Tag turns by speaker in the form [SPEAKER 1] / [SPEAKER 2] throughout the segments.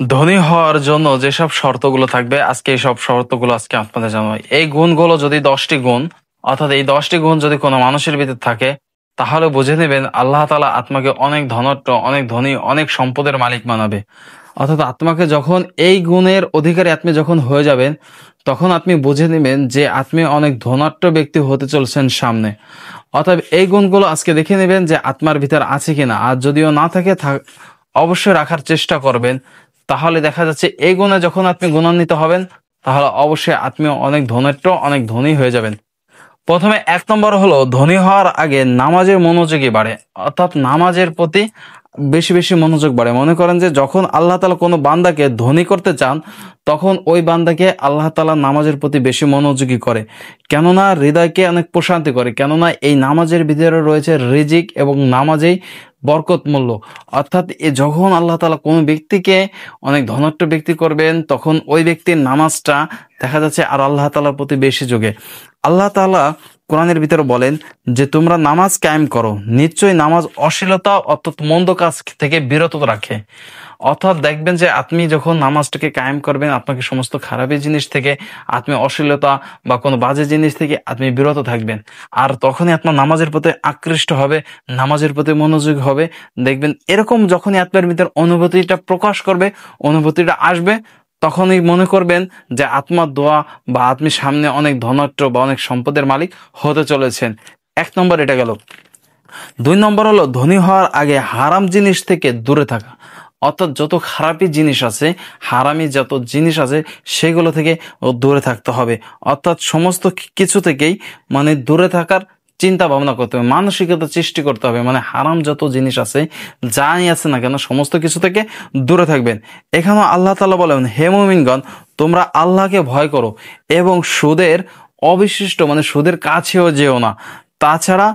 [SPEAKER 1] ধনী হওয়ার জন্য যেসব শর্তগুলো থাকবে আজকে এই সব শর্তগুলো আজকে আপনাদের জানাবো। এই গুণগুলো যদি 10টি গুণ, অর্থাৎ এই 10টি গুণ যদি কোনো মানুষের ভিতরে থাকে, তাহলে বুঝে নেবেন আল্লাহ তাআলা আত্মাকে অনেক ধনট্য, অনেক ধনী, অনেক সম্পদের মালিক বানাবে। অর্থাৎ আত্মাকে যখন এই গুণের অধিকারী আপনি যখন হয়ে যাবেন, তখন আপনি বুঝে নেবেন যে আপনি অনেক ধনাঢ্য ব্যক্তি হতে চলছেন সামনে। অতএব এই গুণগুলো আজকে দেখে নেবেন যে আত্মার ভিতর আছে কিনা, আর যদিও না থাকে অবশ্যই রাখার চেষ্টা করবেন। তাহলে দেখা যাচ্ছে এই গুণে যখন আপনি গুণান্বিত হবেন, তাহলে অবশ্যই আপনি অনেক ধনাঢ্য, অনেক ধনী হয়ে যাবেন। প্রথমে 1 নম্বর হলো, ধনী হওয়ার আগে নামাজের মনোযোগী বাড়ে। অর্থাৎ নামাজের প্রতি বেশি বেশি মনোযোগ বাড়ে। মনে করেন যে যখন আল্লাহ তাআলা কোনো বান্দাকে ধনী করতে চান, তখন ওই বান্দাকে আল্লাহ তাআলা নামাজের প্রতি বেশি মনোযোগী করে। কেননা হৃদয়কে অনেক প্রশান্তি করে, কেননা এই নামাজের ভিতরে রয়েছে রিজিক এবং নামাজেই বরকত মূল্য। অর্থাৎ যখন আল্লাহ তাআলা কোনো ব্যক্তিকে অনেক ধনাঢ্য ব্যক্তি করবেন, তখন ওই ব্যক্তির নামাজটা দেখা যাচ্ছে আর আল্লাহ তাআলার প্রতি বেশি যোগে। আল্লাহ তাআলা কোরআনের ভিতরে বলেন যে তোমরা নামাজ কায়েম করো, নিশ্চয়ই নামাজ অশ্লীলতা অর্থাৎ মন্দ কাজ থেকে বিরত রাখে। অর্থাৎ দেখবেন যে আপনি যখন নামাজটাকে কায়েম করবেন, আপনাকে সমস্ত খারাপি জিনিস থেকে, আপনি অশ্লীলতা বা কোনো বাজে জিনিস থেকে আপনি বিরত থাকবেন। আর তখনই আপনার নামাজের প্রতি আকৃষ্ট হবে, নামাজের প্রতি মনোযোগ হবে। দেখবেন এরকম যখনই আপনার ভিতর অনুভূতিটা প্রকাশ করবে, অনুভূতিটা আসবে, তখনই মনে করবেন যে আত্মার দোয়া বা আপনি সামনে অনেক ধনাঢ্য বা অনেক সম্পদের মালিক হতে চলেছেন। 1 নম্বর এটা গেল। 2 নম্বর হলো, ধনী হওয়ার আগে হারাম জিনিস থেকে দূরে থাকা। অর্থাৎ যত খারাপি জিনিস আছে, হারামি যত জিনিস আছে, সেগুলো থেকে দূরে থাকতে হবে। অর্থাৎ সমস্ত কিছু থেকেই মানে দূরে থাকার চিন্তা ভাবনা করতে হবে, মানসিকতা সৃষ্টি করতে হবে। মানে হারাম যত জিনিস আছে, যাই আছে না কেন, সমস্ত কিছু থেকে দূরে থাকবেন। এখানেও আল্লাহ তাআলা বলেন, হে মুমিনগণ, তোমরা আল্লাহকে ভয় করো এবং সুদের অবিশিষ্ট মানে সুদের কাছেও যেও না। তাছাড়া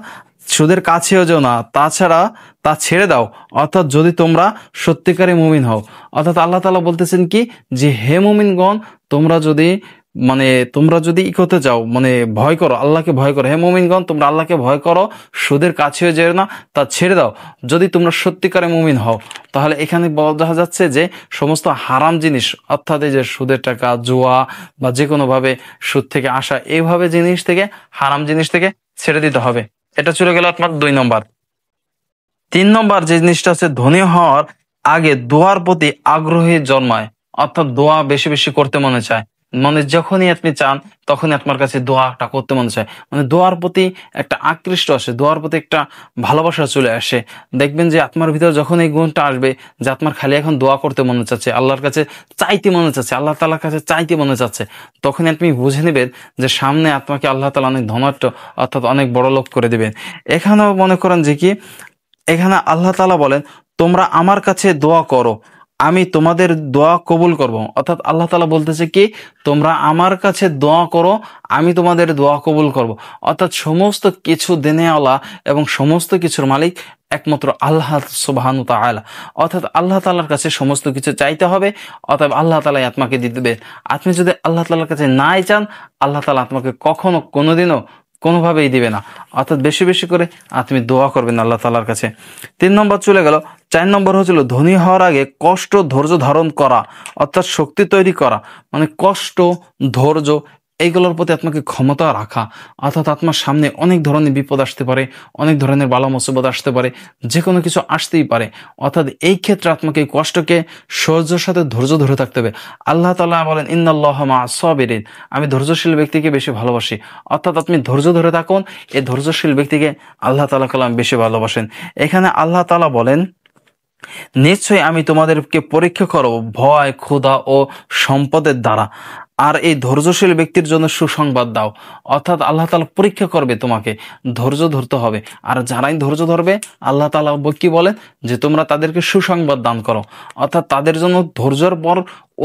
[SPEAKER 1] সুদের কাছেও যেও না, তাছাড়া তা ছেড়ে দাও। অর্থাৎ যদি তোমরা সত্যিকারে মুমিন হও। অর্থাৎ আল্লাহ তাআলা বলতেছেন কি, যে হে মুমিনগণ, তোমরা যদি তোমরা যদি ই করতে চাও, মানে ভয় করো, আল্লাহকে ভয় করো। হে মুমিনগণ, তোমরা আল্লাহকে ভয় করো, সুদের কাছেও যেও না, তা ছেড়ে দাও, যদি তোমরা সত্যিকারে মুমিন হও। তাহলে এখানে বোঝা যাচ্ছে যে সমস্ত হারাম জিনিস, অর্থাৎ এই যে সুদের টাকা, জুয়া বা যে কোনোভাবে সুদ থেকে আসা এইভাবে জিনিস থেকে, হারাম জিনিস থেকে ছেড়ে দিতে হবে। এটা চলে গেল আপনার 2 নম্বর। 3 নম্বর যে জিনিসটা আছে, ধনী হওয়ার আগে দোয়ার প্রতি আগ্রহী জন্মায়। অর্থাৎ দোয়া বেশি বেশি করতে মনে চায়। মানে যখনই আপনি চান, তখনই আপনার কাছে দোয়াটা করতে মনে চায়। মানে দোয়ার প্রতি একটা আকৃষ্ট আসে, দোয়ার প্রতি একটা ভালোবাসা চলে আসে। দেখবেন যে আপনার ভিতরে যখন এই গুণটা আসবে, যে আপনার খালি এখন দোয়া করতে মনে চাচ্ছে, আল্লাহর কাছে চাইতে মনে চাচ্ছে, আল্লাহ তাআলার কাছে চাইতে মনে চাচ্ছে, তখনই আপনি বুঝে নেবেন যে সামনে আপনাকে আল্লাহ তাআলা অনেক ধনাঢ্য অর্থাৎ অনেক বড় লোক করে দেবেন। এখানেও মনে করেন যে কি, এখানে আল্লাহ তাআলা বলেন, তোমরা আমার কাছে দোয়া করো, আমি তোমাদের দোয়া কবুল করব। অর্থাৎ আল্লাহ তাআলা বলতেছে কি, তোমরা আমার কাছে দোয়া করো, আমি তোমাদের দোয়া কবুল করব। অর্থাৎ সমস্ত কিছু দেনেওয়ালা এবং সমস্ত কিছুর মালিক একমাত্র আল্লাহ সুবহানাহু ওয়া তাআলা। অর্থাৎ আল্লাহ তাআলার কাছে সমস্ত কিছু চাইতে হবে। অতএব আল্লাহ তাআলাই আপনাকে দিয়ে দেবে। আপনি যদি আল্লাহ তাআলার কাছে নাই চান, আল্লাহ তাআলা আপনাকে কখনো কোনোদিনও কোনোভাবেই দিবে না। অর্থাৎ বেশি বেশি করে আপনি দোয়া করবেন আল্লাহ তাআলার কাছে। 3 নম্বর চলে গেল। 4 নম্বর হচ্ছিল, ধনী হওয়ার আগে কষ্ট ধৈর্য ধারণ করা, অর্থাৎ শক্তি তৈরি করা। মানে কষ্ট, ধৈর্য, এইগুলোর প্রতি আপনাকে ক্ষমতা রাখা। অর্থাৎ আপনার সামনে অনেক ধরনের বিপদ আসতে পারে, অনেক ধরনের বালা মুসিবত আসতে পারে, যে কোনো কিছু আসতেই পারে। অর্থাৎ এই ক্ষেত্রে আপনাকে এই কষ্টকে সহ্যের সাথে ধৈর্য ধরে থাকতে হবে। আল্লাহ তাআলা বলেন, ইন্নাল্লাহা মা'আস সাবিরিন, আমি ধৈর্যশীল ব্যক্তিকে বেশি ভালোবাসি। অর্থাৎ আপনি ধৈর্য ধরে থাকুন, এই ধৈর্যশীল ব্যক্তিকে আল্লাহ তাআলা কালাম বেশি ভালোবাসেন। এখানে আল্লাহ তাআলা বলেন, নিশ্চয়ই আমি তোমাদেরকে পরীক্ষা করব ভয়, ক্ষুধা ও সম্পদের দ্বারা, আর এই ধৈর্যশীল ব্যক্তির জন্য সুসংবাদ দাও। অর্থাৎ আল্লাহ তাআলা পরীক্ষা করবে, তোমাকে ধৈর্য ধরতে হবে। আর যারাই ধৈর্য ধরবে, আল্লাহ তাআলা কি বলেন, যে তোমরা তাদেরকে সুসংবাদ দান করো। অর্থাৎ তাদের জন্য ধৈর্যের পর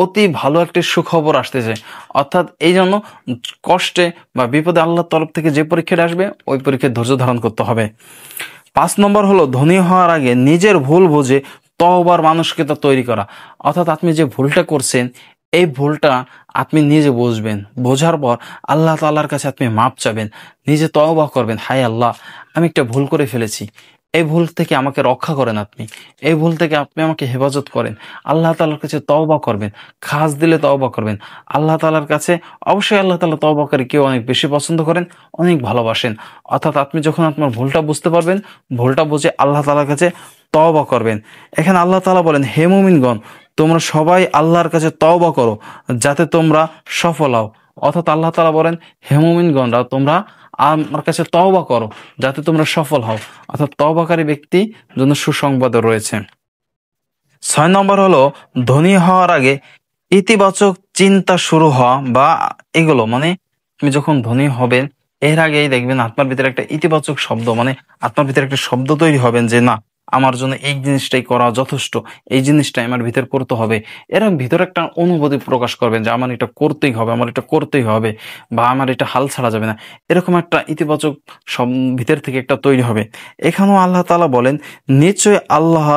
[SPEAKER 1] অতি ভালো একটি সুখবর আসতেছে। অর্থাৎ এই জন্য কষ্টে বা বিপদে আল্লাহর তরফ থেকে যে পরীক্ষাটা আসবে, ওই পরীক্ষায় ধৈর্য ধারণ করতে হবে। 5 নম্বর হলো, ধনী হওয়ার আগে নিজের ভুল বুঝে তওবার মানসিকতা তৈরি করা। অর্থাৎ আপনি যে ভুলটা করছেন, এই ভুলটা আপনি নিজে বুঝবেন, বোঝার পর আল্লাহ তাআলার কাছে আপনি মাপ চাবেন, নিজে তওবা করবেন, হায় আল্লাহ, আমি একটা ভুল করে ফেলেছি, এই ভুল থেকে আমাকে রক্ষা করেন, আপনি এই ভুল থেকে আপনি আমাকে হেফাজত করেন। আল্লাহ তাআলার কাছে তওবা করবেন, খাস দিলে তওবা করবেন। আল্লাহ তাআলার কাছে অবশ্যই আল্লাহ তাআলা তওবাকারী কেউ অনেক বেশি পছন্দ করেন, অনেক ভালোবাসেন। অর্থাৎ আপনি যখন আপনার ভুলটা বুঝতে পারবেন, ভুলটা বুঝে আল্লাহ তাআলার কাছে তওবা করবেন। এখানে আল্লাহ তাআলা বলেন, হে মুমিনগণ, তোমরা সবাই আল্লাহর কাছে তওবা করো যাতে তোমরা সফল হও। অর্থাৎ আল্লাহ তাআলা বলেন, হে মুমিনগণরা, তোমরা আমার কাছে তওবা করো যাতে তোমরা সফল হও। অর্থাৎ তওবাকারী ব্যক্তি জন্য সুসংবাদ রয়েছে। 6 নম্বর হলো, ধনী হওয়ার আগে ইতিবাচক চিন্তা শুরু হওয়া, বা এগুলো মানে আপনি যখন ধনী হবেন এর আগেই দেখবেন আপনার ভিতরে একটা ইতিবাচক শব্দ, মানে আপনার ভিতরে একটা শব্দ তৈরি হবেন যে না, আমার জন্য এই জিনিসটাই করা যথেষ্ট, এই জিনিসটাই আমার ভিতর করতে হবে। এরকম ভিতরে একটা অনুভূতি প্রকাশ করবেন যে আমার এটা করতেই হবে, আমার এটা করতেই হবে, বা আমার এটা হাল ছাড়া যাবে না। এরকম একটা ইতিবাচক ভিতর থেকে একটা তৈরি হবে। এখানেও আল্লাহ তাআলা বলেন, নিশ্চয় আল্লাহ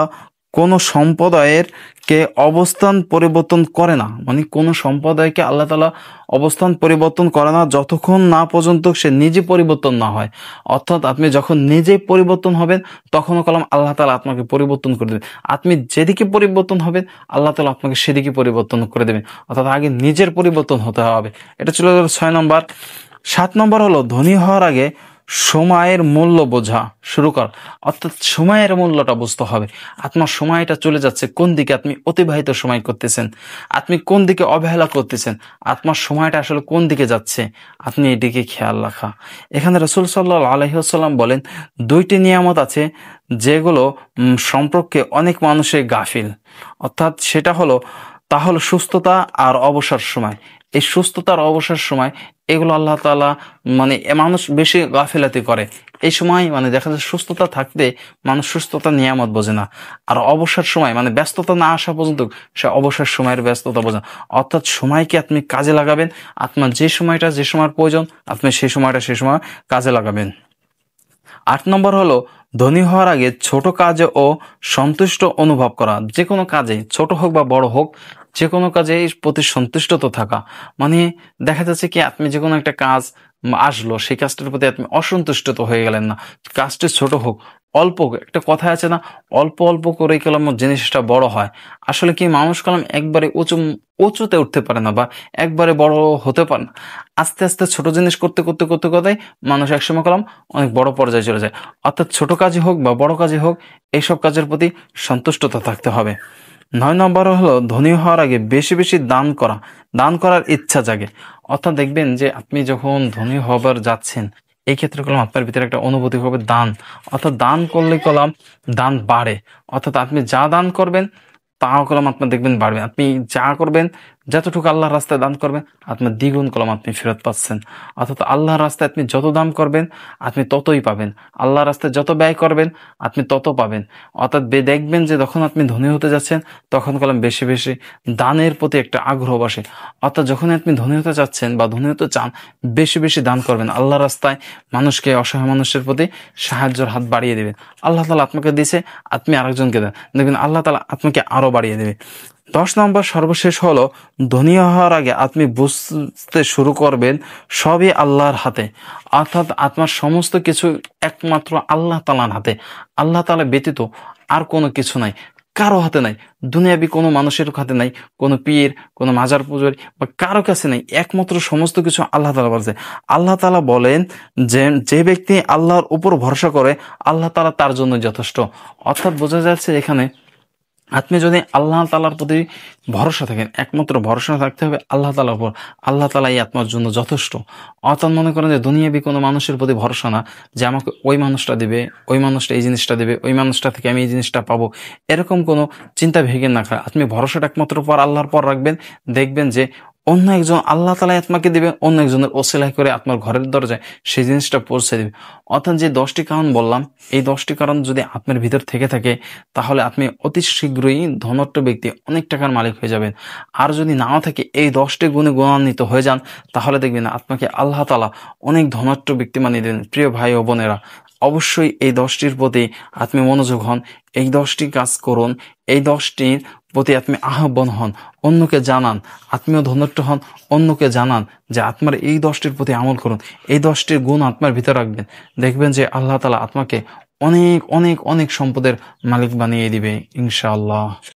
[SPEAKER 1] কোন সম্প্রদায়ের কে অবস্থান পরিবর্তন করে না, মানে কোন সম্প্রদায়কে আল্লাহ তাআলা অবস্থান পরিবর্তন করে না যতক্ষণ না পর্যন্ত সে নিজে পরিবর্তন না হয়। অর্থাৎ আপনি যখন নিজে পরিবর্তন হবেন তখনও কলম আল্লাহ তাআলা আপনাকে পরিবর্তন করে দেবেন। আপনি যেদিকে পরিবর্তন হবেন আল্লাহ তাআলা আপনাকে সেদিকে পরিবর্তন করে দেবেন। অর্থাৎ আগে নিজের পরিবর্তন হতে হবে। এটা ছিল 6 নম্বর। 7 নম্বর হলো, ধনী হওয়ার আগে সময়ের মূল্য বোঝা শুরু কর। অর্থাৎ সময়ের মূল্যটা বুঝতে হবে। আপনার সময়টা চলে যাচ্ছে কোন দিকে, আপনি অতিবাহিত সময় করতেছেন, আপনি কোন দিকে অবহেলা করতেছেন, আপনার সময়টা আসলে কোন দিকে যাচ্ছে, আপনি এদিকে খেয়াল রাখা। এখানে রাসূল সাল্লাল্লাহু আলাইহি ওয়াসাল্লাম বলেন, 2টি নিয়ামত আছে যেগুলো সম্পর্কে অনেক মানুষের গাফিল। অর্থাৎ সেটা হলো, তা হলো সুস্থতা আর অবসর সময়। এই সুস্থতার অবসর সময় এগুলো আল্লাহ তাআলা মানে মানুষ বেশি গাফিলাতি করে। এই সময় মানে দেখা যায় সুস্থতা থাকতে মানুষ সুস্থতার নিয়ামত বোঝে না, আর অবসর সময় মানে ব্যস্ততা না আসা পর্যন্ত সে অবসর সময়ের ব্যস্ততা বোঝে না। অর্থাৎ সময়কে আপনি কাজে লাগাবেন, আপনার যে সময়টা যে সময়ের প্রয়োজন আপনি সেই সময়টা সেই সময় কাজে লাগাবেন। 8 নম্বর হলো, ধনী হওয়ার আগে ছোট কাজে ও সন্তুষ্ট অনুভব করা। যে কোনো কাজে, ছোট হোক বা বড় হোক, যে কোনো কাজে প্রতি সন্তুষ্ট তো থাকা। মানে দেখা যাচ্ছে কি আপনি যে কোনো একটা কাজ আসলো, সেই কাজটার প্রতি আপনি অসন্তুষ্ট তো হয়ে গেলেন না। কাজটি ছোট হোক, অল্প হোক, একটা কথা আছে না, অল্প অল্প করে কলম জিনিসটা বড় হয়। আসলে কি মানুষ কলম একবারে উঁচুতে উঠতে পারে না, বা একবারে বড় হতে পারে না। আস্তে আস্তে ছোট জিনিস করতে করতে করতে করতে মানুষ একসময় কলম অনেক বড় পর্যায়ে চলে যায়। অর্থাৎ ছোট কাজই হোক বা বড় কাজই হোক, এইসব কাজের প্রতি সন্তুষ্টতা থাকতে হবে। 9 নম্বর হলো, ধনী হওয়ার আগে বেশি বেশি দান করা, দান করার ইচ্ছা জাগে। অর্থাৎ দেখবেন যে আপনি যখন ধনী হবার যাচ্ছেন এই ক্ষেত্রে কলম আপনার ভিতরে একটা অনুভূতি হবে দান। অর্থাৎ দান করলে কলম দান বাড়ে। অর্থাৎ আপনি যা দান করবেন তাও কলম আপনার দেখবেন বাড়বে। আপনি যা করবেন, যতটুকু আল্লাহর রাস্তায় দান করবেন আপনার দ্বিগুণ কলম আপনি ফেরত পাচ্ছেন। অর্থাৎ আল্লাহর রাস্তায় আপনি যত দান করবেন আপনি ততই পাবেন, আল্লাহর রাস্তায় যত ব্যয় করবেন আপনি তত পাবেন। অর্থাৎ দেখবেন যে যখন আপনি ধনী হতে যাচ্ছেন তখন কলম বেশি বেশি দানের প্রতি একটা আগ্রহ বসে। অর্থাৎ যখন আপনি ধনী হতে চাচ্ছেন বা ধনী হতে চান, বেশি বেশি দান করবেন, আল্লাহর রাস্তায় মানুষকে, অসহায় মানুষের প্রতি সাহায্যের হাত বাড়িয়ে দেবেন। আল্লাহ তাআলা আপনাকে দিয়েছে, আপনি আরেকজনকে দেন, দেখবেন আল্লাহ তাআলা আপনাকে আরো বাড়িয়ে দেবে। 10 নম্বর সর্বশেষ হলো, ধনী হওয়ার আগে আপনি বুঝতে শুরু করবেন সবই আল্লাহর হাতে। অর্থাৎ আপনার সমস্ত কিছু একমাত্র আল্লাহ তাআলার হাতে। আল্লাহ তাআলা ব্যতীত আর কোনো কিছু নাই, কারো হাতে নাই, দুনিয়াবি কোনো মানুষের হাতে নাই, কোনো পীর, কোনো মাজার পূজারী বা কারো কাছে নাই, একমাত্র সমস্ত কিছু আল্লাহ তাআলা বলছে। আল্লাহ তাআলা বলেন যে যে ব্যক্তি আল্লাহর উপর ভরসা করে আল্লাহ তাআলা তার জন্য যথেষ্ট। অর্থাৎ বোঝা যাচ্ছে এখানে আপনি যদি আল্লাহ তাআলার প্রতি ভরসা থাকেন, একমাত্র ভরসা থাকতে হবে আল্লাহ তাআলার উপর, আল্লাহ তাআলাই আপনার জন্য যথেষ্ট। অর্থাৎ মনে করেন যে দুনিয়াবি কোনো মানুষের প্রতি ভরসা না, যে আমাকে ওই মানুষটা দিবে, ওই মানুষটা এই জিনিসটা দেবে, ওই মানুষটা থেকে আমি এই জিনিসটা পাবো, এরকম কোনো চিন্তা ভেঙে না খায়। আপনি ভরসাটা একমাত্র পর আল্লাহর পর রাখবেন, দেখবেন যে অন্য একজন আল্লাহ তাআলা আপনাকে দিবে, অন্য একজনের ওসিলায় করে আপনার ঘরের দরজায় সেই জিনিসটা পৌঁছে দেবে। অর্থাৎ যে 10টি কারণ বললাম, এই 10টি কারণ যদি আপনার ভিতর থেকে থাকে তাহলে আপনি অতি শীঘ্রই ধনাঢ্য ব্যক্তি, অনেক টাকার মালিক হয়ে যাবেন। আর যদি নাও থাকে, এই 10টি গুণে গুণান্বিত হয়ে যান, তাহলে দেখবেন আপনাকে আল্লাহ তাআলা অনেক ধনাঢ্য ব্যক্তি বানিয়ে দেবেন। প্রিয় ভাই ও বোনেরা, অবশ্যই এই 10টির প্রতি আপনি মনোযোগ হন, এই 10টি কাজ করুন, এই 10টির প্রতি আপনি আহ্বান হন, অন্যকে জানান, আপনিও ধনাঢ্য হন, অন্যকে জানান যে আপনার এই 10টির প্রতি আমল করুন, এই 10টির গুণ আপনার ভিতরে রাখবেন, দেখবেন যে আল্লাহ তাআলা আপনাকে অনেক অনেক অনেক সম্পদের মালিক বানিয়ে দিবে ইনশাআল্লাহ।